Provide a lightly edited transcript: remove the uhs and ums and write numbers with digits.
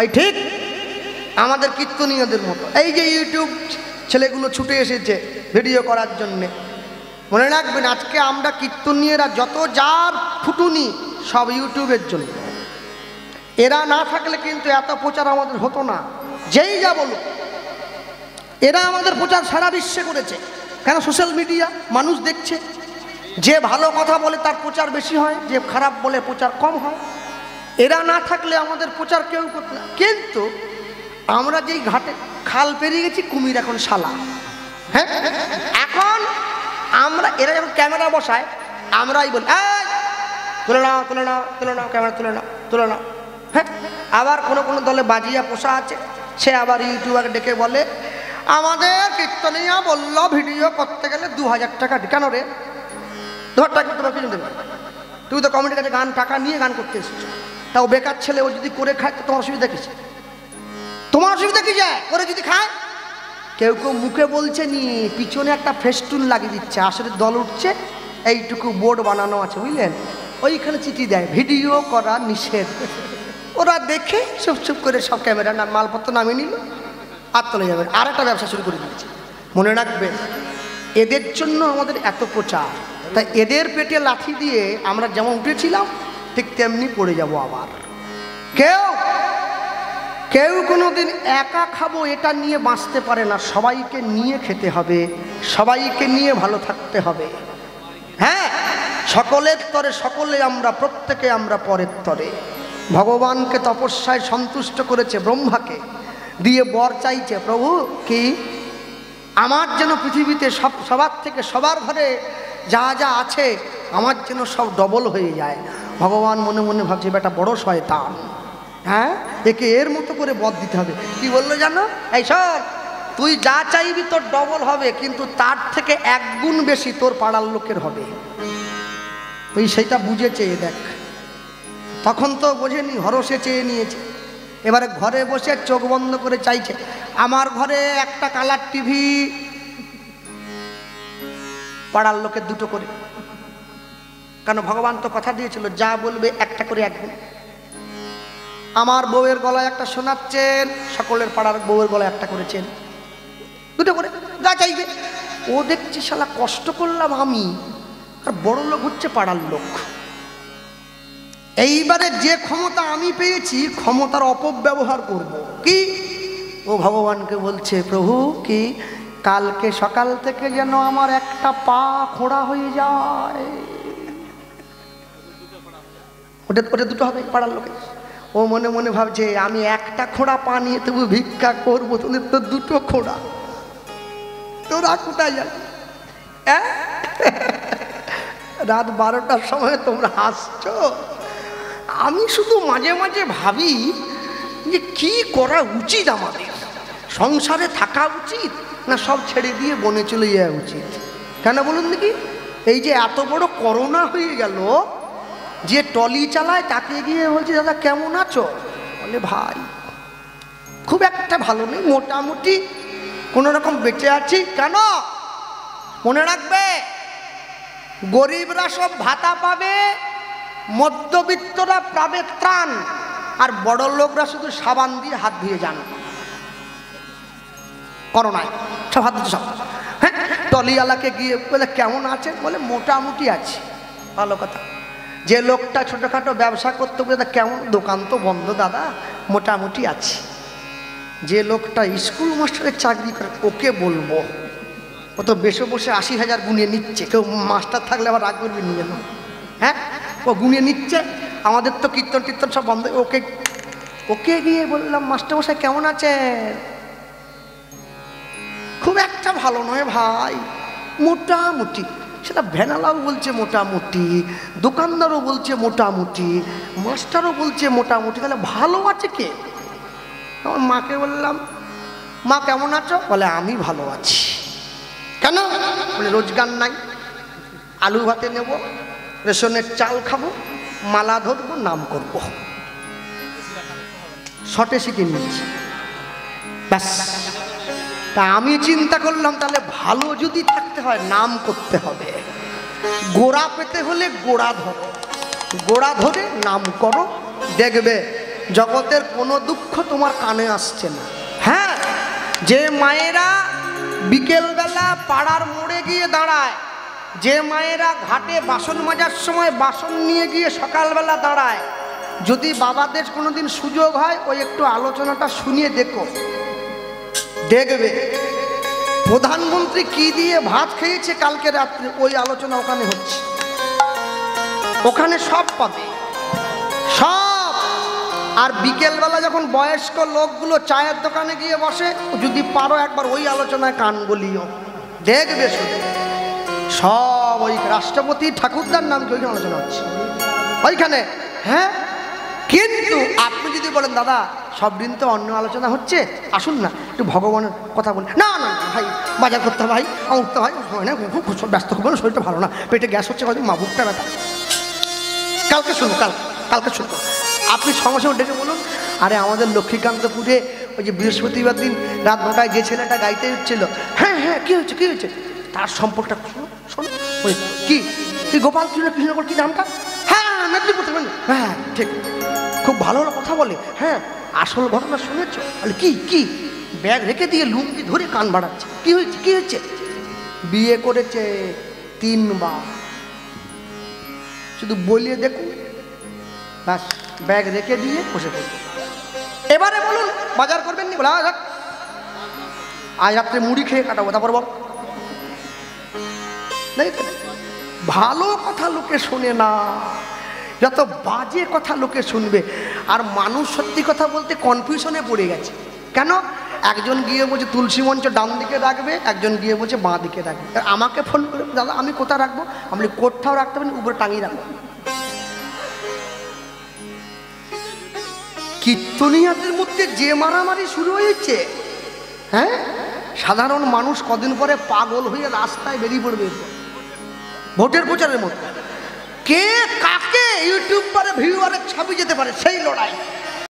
এই ঠিক আমাদের কীর্তনীয়দের মতো এই যে ইউটিউব ছেলেগুলো ছুটে এসেছে ভিডিও করার জন্যে। মনে রাখবেন আজকে আমরা কীর্তনীয়রা যত যার ফুটুনি সব ইউটিউবের জন্য। এরা না থাকলে কিন্তু এত প্রচার আমাদের হতো না। যেই যা বলুক এরা আমাদের প্রচার সারা বিশ্বে করেছে। কেন? সোশ্যাল মিডিয়া, মানুষ দেখছে। যে ভালো কথা বলে তার প্রচার বেশি হয়, যে খারাপ বলে প্রচার কম হয়। এরা না থাকলে আমাদের প্রচার কেউ করত না। কিন্তু আমরা যেই ঘাটে খাল পেরিয়ে গেছি, কুমির এখন শালা। হ্যাঁ, এখন আমরা এরা যখন ক্যামেরা বসায় আমরাই বলি তুলে নাও তুলে নাও তুলে নাও, ক্যামেরা তুলে নাও তুলে নাও। হ্যাঁ, আবার কোনো কোনো দলে বাজিয়া পোষা আছে, সে আবার ইউটিউবার ডেকে বলে আমাদের কীর্তনীয়া বললো ভিডিও করতে গেলে 2000 টাকা। কেন রে 2000 টাকা তোমার কিছু দেবে? তুমি তো কমিটির কাছে গান টাকা নিয়ে গান করতে এসেছো। তাও বেকার ছেলে ও যদি করে খায় তো তোমার অসুবিধা কিসে? তোমার অসুবিধা কি যায় করে যদি খায়? কেউ কেউ মুখে বলছে নি, পিছনে একটা ফেস্টুন লাগিয়ে দিচ্ছে, আসলে দল উঠছে, এইটুকু বোর্ড বানানো আছে বুঝলেন, ওইখানে চিঠি দেয় ভিডিও করা নিষেধ। ওরা দেখে চুপ চুপ করে সব ক্যামেরা না মালপত্র নামিয়ে নিল আর চলে যাবে, আর একটা ব্যবসা শুরু করে দিয়েছে। মনে রাখবেন এদের জন্য আমাদের এত প্রচার। তাই এদের পেটে লাঠি দিয়ে আমরা যেমন উঠেছিলাম ঠিক তেমনি পড়ে যাব আবার। কেউ কোনোদিন একা খাবো এটা নিয়ে বাঁচতে পারে না। সবাইকে নিয়ে খেতে হবে, সবাইকে নিয়ে ভালো থাকতে হবে। হ্যাঁ, সকলের তরে সকলে আমরা, প্রত্যেকে আমরা পরের তরে। ভগবানকে তপস্যায় সন্তুষ্ট করেছে, ব্রহ্মাকে দিয়ে বর চাইছে, প্রভু কি আমার যেন পৃথিবীতে সবার থেকে সবার ঘরে যা যা আছে আমার যেন সব ডবল হয়ে যায়। ভগবান মনে মনে ভাবছে বেটা বড় শয়তান, হ্যাঁ একে এর মতো করে বর দিতে হবে। কি বললো জানো? এই সব তুই যা চাইবি তোর ডবল হবে, কিন্তু তার থেকে 1 গুণ বেশি তোর পাড়ার লোকের হবে। তুই সেইটা বুঝে চেয়ে দেখ। তখন তো বোঝেনি, হরসে চেয়ে নিয়েছে। এবারে ঘরে বসে চোখ বন্ধ করে চাইছে আমার ঘরে একটা কালার টিভি, পাড়ার লোকের 2টো করে। কেন? ভগবান তো কথা দিয়েছিল যা বলবে একটা করে 1 গুণ। আমার বউয়ের গলায় একটা সোনার চেন, সকলের পাড়ার বউয়ের গলায় একটা করে চেন, 2টো করে যা চাইবে। ও দেখছি শালা কষ্ট করলাম আমি, আর বড় লোক হচ্ছে পাড়ার লোক। এইবারে যে ক্ষমতা আমি পেয়েছি ক্ষমতার অপব্যবহার করব। কি? ও ভগবানকে বলছে প্রভু কি কালকে সকাল থেকে যেন আমার একটা পা খোঁড়া হয়ে যায়। ওটা 2টো হবে পাড়ার লোকে। ও মনে মনে ভাবছে আমি একটা খোঁড়া পা নিয়ে তবু ভিক্ষা করবো, তোদের তো 2টো খোঁড়া, তোরা কোথায় যাবে? রাত 12টার সময় তোমরা হাসছো। আমি শুধু মাঝে মাঝে ভাবি যে কি করা উচিত, আমাদের সংসারে থাকা উচিত না সব ছেড়ে দিয়ে বনে চলে যাওয়া উচিত? কেন বলুন দেখি? এই যে এত বড় করোনা হয়ে গেল, যে টলি চালায় তাকে গিয়ে বলছে দাদা কেমন আছো? বলে ভাই খুব একটা ভালো নেই, মোটামুটি কোনো রকম বেঁচে আছি। কেন? মনে রাখবে গরিবরা সব ভাতা পাবে, মধ্যবিত্তরা পাবে ত্রাণ, আর বড় লোকরা শুধু সাবান দিয়ে হাত ধুয়ে যান করোনায়, সব হাত ধুয়ে সব। হ্যাঁ, টলিওয়ালাকে গিয়ে বলে কেমন আছে? বলে মোটামুটি আছে। ভালো কথা। যে লোকটা ছোটোখাটো ব্যবসা করতে বলে কেমন? দোকান তো বন্ধ দাদা, মোটামুটি আছে। যে লোকটা স্কুল মাস্টারের চাকরি করে ওকে বলবো, ও তো বেশি বসে 80,000 গুনিয়ে নিচ্ছে। কেউ মাস্টার থাকলে আবার রাগ করবে নিয়ে না। হ্যাঁ, ও গুনিয়ে নিচ্ছে। আমাদের তো কীর্তন টীর্তন সব বন্ধ। ওকে গিয়ে বললাম মাস্টার মশাই কেমন আছে? খুব একটা ভালো নয় ভাই, মোটামুটি। সেটা ভ্যানালাও বলছে মোটামুটি, দোকানদারও বলছে মোটামুটি, মাস্টারও বলছে মোটামুটি। তাহলে ভালো আছে কে? আমার মাকে বললাম মা কেমন আছো? বলে আমি ভালো আছি। কেন? বলে রোজগার নাই, আলু ভাতে নেব, রেশনের চাল খাবো, মালা ধরবো, নাম করবো, শটে শিখে নিয়েছি ব্যাস। তা আমি চিন্তা করলাম তাহলে ভালো যদি থাকতে হয় নাম করতে হবে। গোড়া পেতে হলে গোড়া ধরো, গোড়া ধরে নাম করো, দেখবে জগতের কোনো দুঃখ তোমার কানে আসছে না। হ্যাঁ, যে মায়েরা বিকেলবেলা পাড়ার মোড়ে গিয়ে দাঁড়ায়, যে মায়েরা ঘাটে বাসন মাজার সময় বাসন নিয়ে গিয়ে সকালবেলা দাঁড়ায়, যদি বাবাদের কোনোদিন সুযোগ হয় ওই একটু আলোচনাটা শুনিয়ে দেখবে প্রধানমন্ত্রী কি দিয়ে ভাত খেয়েছে কালকে রাত্রে, ওই আলোচনা ওখানে হচ্ছে। ওখানে সব পাবে, সব। আর বিকেলবেলা যখন বয়স্ক লোকগুলো চায়ের দোকানে গিয়ে বসে, যদি পারো একবার ওই আলোচনায় কান গলিও, দেখবে শুধু সব ওই রাষ্ট্রপতি ঠাকুরদার নাম কি ওইখানে আলোচনা হচ্ছে ওইখানে। হ্যাঁ, কিন্তু আপনি যদি বলেন দাদা সব দিন তো অন্য আলোচনা হচ্ছে, আসুন না একটু ভগবানের কথা বলি, না না ভাই বাজার করতে হবে ভাই, উঠতে হয় হয় না, খুব ব্যস্ত করবো না, শরীরটা ভালো না, পেটে গ্যাস হচ্ছে, হয়তো মা বুকটা ব্যথা, কালকে শুনবো, কালকে শুনবো। আপনি সঙ্গে সঙ্গে ডেকে বলুন, আরে আমাদের লক্ষ্মীকান্তপুরে ওই যে বৃহস্পতিবার দিন রাত 9টায় যে ছেলেটা গাইতে উঠছিল, হ্যাঁ হ্যাঁ কী হয়েছে তার সম্পর্কটা শোনো ওই কি গোপাল কৃষ্ণনগর কি নামটা, হ্যাঁ মেদিনীপুর, হ্যাঁ ঠিক, খুব ভালো ভালো কথা বলে, হ্যাঁ আসল ঘটনা শুনেছ? বলে কি ব্যাগ রেখে দিয়ে লুঙ্গি ধরে কান বাড়াচ্ছে, কি হয়েছে? বিয়ে করেছে 3 বার, শুধু বলিয়ে দেখুন, ব্যাস ব্যাগ রেখে দিয়ে বসে পড়বে। এবারে বলুন বাজার করবেন নি, বলে আজ রাত্রে মুড়ি খেয়ে কাটাবো, তারপর বল। ভালো কথা লোকে শোনে না, যত বাজে কথা লোকে শুনবে। আর মানুষ সত্যি কথা বলতে কনফিউশনে পড়ে গেছে। কেন? একজন গিয়ে বলছে তুলসী মঞ্চ ডান দিকে রাখবে, একজন গিয়ে বলছে বাঁ দিকে রাখবে। আমাকে ফোন করে দাদা আমি কোথায় রাখবো, আমি কোথাও রাখতে পারি, উপরে টাঙিয়ে রাখবো। কীর্তনিয়াদের মধ্যে যে মারামারি শুরু হয়েছে, হ্যাঁ সাধারণ মানুষ কদিন পরে পাগল হয়ে রাস্তায় বেরিয়ে পড়বে ভোটের প্রচারের মধ্যে। কে কাকে ইউটিউবারে ভিউয়ারে ছাপি যেতে পারে সেই লড়াই।